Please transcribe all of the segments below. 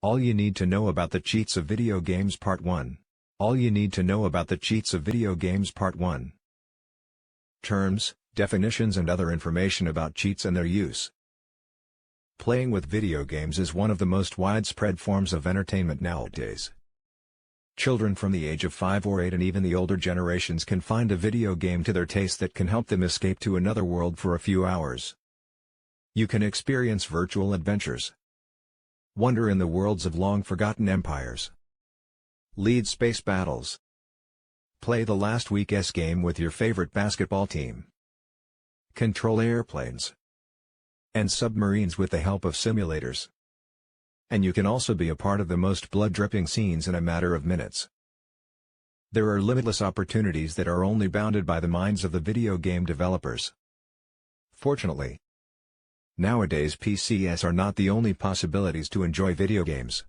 All you need to know about the cheats of video games Part 1. All you need to know about the cheats of video games Part 1. Terms, definitions and other information about cheats and their use. Playing with video games is one of the most widespread forms of entertainment nowadays. Children from the age of 5 or 8 and even the older generations can find a video game to their taste that can help them escape to another world for a few hours. You can experience virtual adventures, wander in the worlds of long-forgotten empires, lead space battles, play the last week's game with your favorite basketball team, control airplanes and submarines with the help of simulators. And you can also be a part of the most blood-dripping scenes in a matter of minutes. There are limitless opportunities that are only bounded by the minds of the video game developers. Fortunately, nowadays PCs are not the only possibilities to enjoy video games.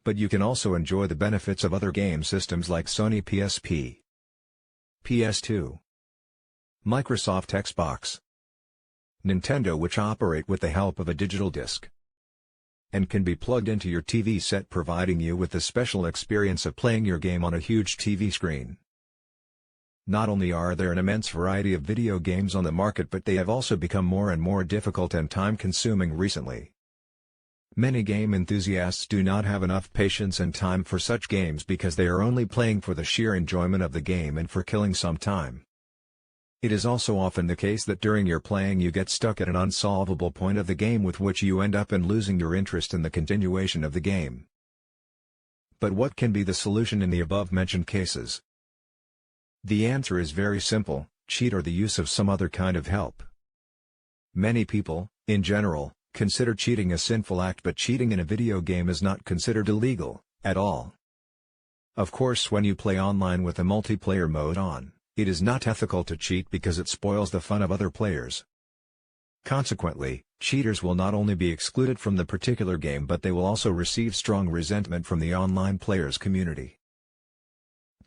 But you can also enjoy the benefits of other game systems like Sony PSP, PS2, Microsoft Xbox, Nintendo, which operate with the help of a digital disc and can be plugged into your TV set, providing you with the special experience of playing your game on a huge TV screen. Not only are there an immense variety of video games on the market, but they have also become more and more difficult and time-consuming recently. Many game enthusiasts do not have enough patience and time for such games because they are only playing for the sheer enjoyment of the game and for killing some time. It is also often the case that during your playing you get stuck at an unsolvable point of the game, with which you end up in losing your interest in the continuation of the game. But what can be the solution in the above-mentioned cases? The answer is very simple: cheat or the use of some other kind of help. Many people, in general, consider cheating a sinful act, but cheating in a video game is not considered illegal at all. Of course, when you play online with a multiplayer mode on, it is not ethical to cheat because it spoils the fun of other players. Consequently, cheaters will not only be excluded from the particular game, but they will also receive strong resentment from the online players' community.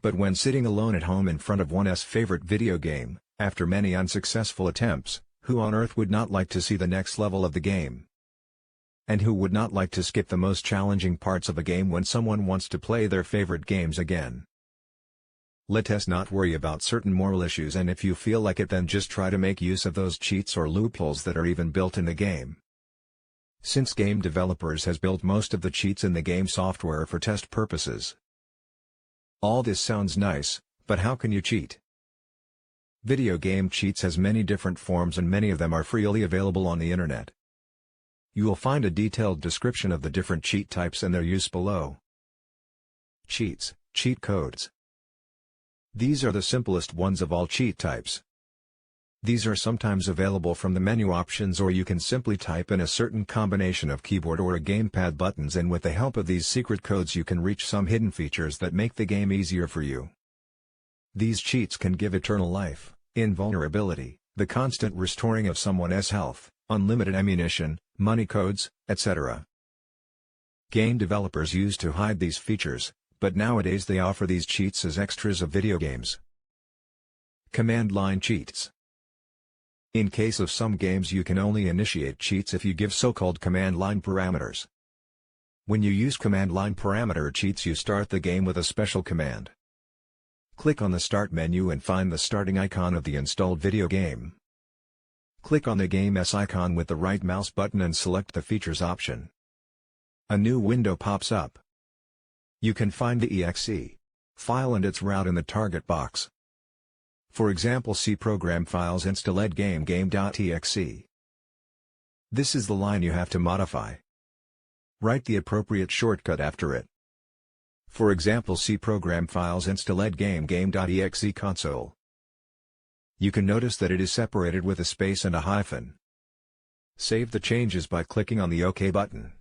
But when sitting alone at home in front of one's favorite video game, after many unsuccessful attempts, who on earth would not like to see the next level of the game? And who would not like to skip the most challenging parts of a game when someone wants to play their favorite games again? Let us not worry about certain moral issues, and if you feel like it, then just try to make use of those cheats or loopholes that are even built in the game. Since game developers has built most of the cheats in the game software for test purposes. All this sounds nice, but how can you cheat? Video game cheats has many different forms, and many of them are freely available on the internet. You will find a detailed description of the different cheat types and their use below. Cheats, cheat codes. These are the simplest ones of all cheat types. These are sometimes available from the menu options, or you can simply type in a certain combination of keyboard or a gamepad buttons, and with the help of these secret codes you can reach some hidden features that make the game easier for you. These cheats can give eternal life, invulnerability, the constant restoring of someone's health, unlimited ammunition, money codes, etc. Game developers used to hide these features, but nowadays they offer these cheats as extras of video games. Command line cheats. In case of some games, you can only initiate cheats if you give so-called command line parameters. When you use command line parameter cheats, you start the game with a special command. Click on the Start menu and find the starting icon of the installed video game. Click on the game's icon with the right mouse button and select the Features option. A new window pops up. You can find the exe file and its route in the target box. For example, C program files installed game.exe. This is the line you have to modify. Write the appropriate shortcut after it. For example, C program files installed game.exe console. You can notice that it is separated with a space and a hyphen. Save the changes by clicking on the OK button.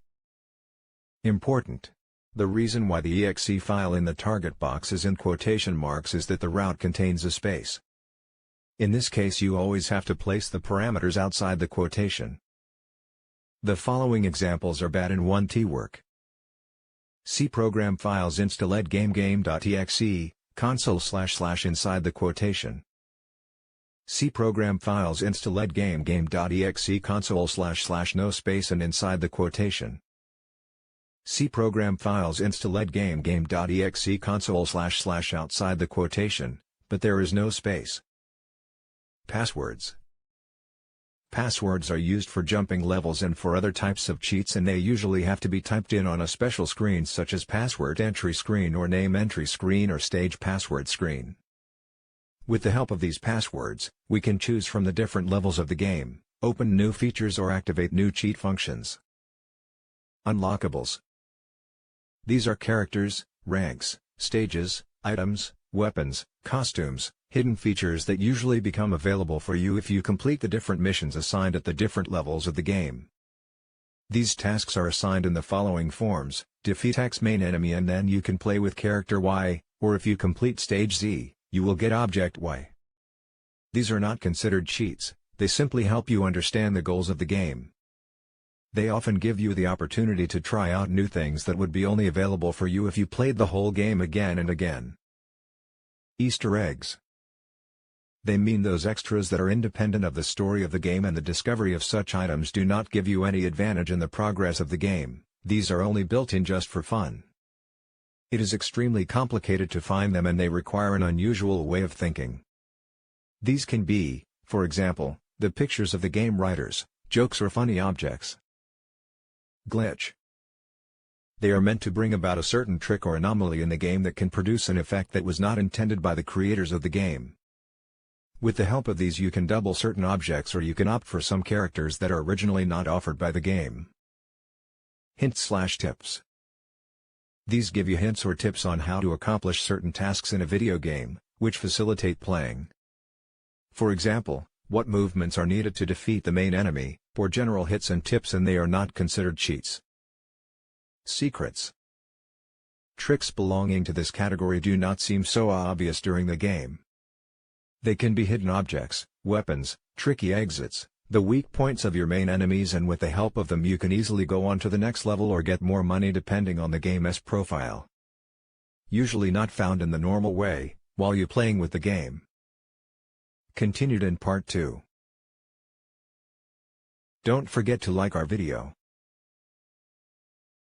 Important: the reason why the exe file in the target box is in quotation marks is that the route contains a space. In this case, you always have to place the parameters outside the quotation. The following examples are bad in 1T work. C program files installed game.exe, console / inside the quotation. C program files installed game.exe console / no space and inside the quotation. See program files installed game.exe console / outside the quotation, but there is no space. Passwords. Passwords are used for jumping levels and for other types of cheats, and they usually have to be typed in on a special screen such as password entry screen or name entry screen or stage password screen. With the help of these passwords, we can choose from the different levels of the game, open new features or activate new cheat functions. Unlockables. These are characters, ranks, stages, items, weapons, costumes, hidden features that usually become available for you if you complete the different missions assigned at the different levels of the game. These tasks are assigned in the following forms: defeat X main enemy and then you can play with character Y, or if you complete stage Z, you will get object Y. These are not considered cheats, they simply help you understand the goals of the game. They often give you the opportunity to try out new things that would be only available for you if you played the whole game again and again. Easter eggs. They mean those extras that are independent of the story of the game, and the discovery of such items do not give you any advantage in the progress of the game. These are only built in just for fun. It is extremely complicated to find them and they require an unusual way of thinking. These can be, for example, the pictures of the game writers, jokes or funny objects. Glitch. They are meant to bring about a certain trick or anomaly in the game that can produce an effect that was not intended by the creators of the game. With the help of these you can double certain objects, or you can opt for some characters that are originally not offered by the game. Hints/tips. These give you hints or tips on how to accomplish certain tasks in a video game, which facilitate playing. For example, what movements are needed to defeat the main enemy, or general hits and tips, and they are not considered cheats. Secrets. Tricks belonging to this category do not seem so obvious during the game. They can be hidden objects, weapons, tricky exits, the weak points of your main enemies, and with the help of them you can easily go on to the next level or get more money depending on the game's profile. Usually not found in the normal way, while you're playing with the game. Continued in Part 2. Don't forget to like our video.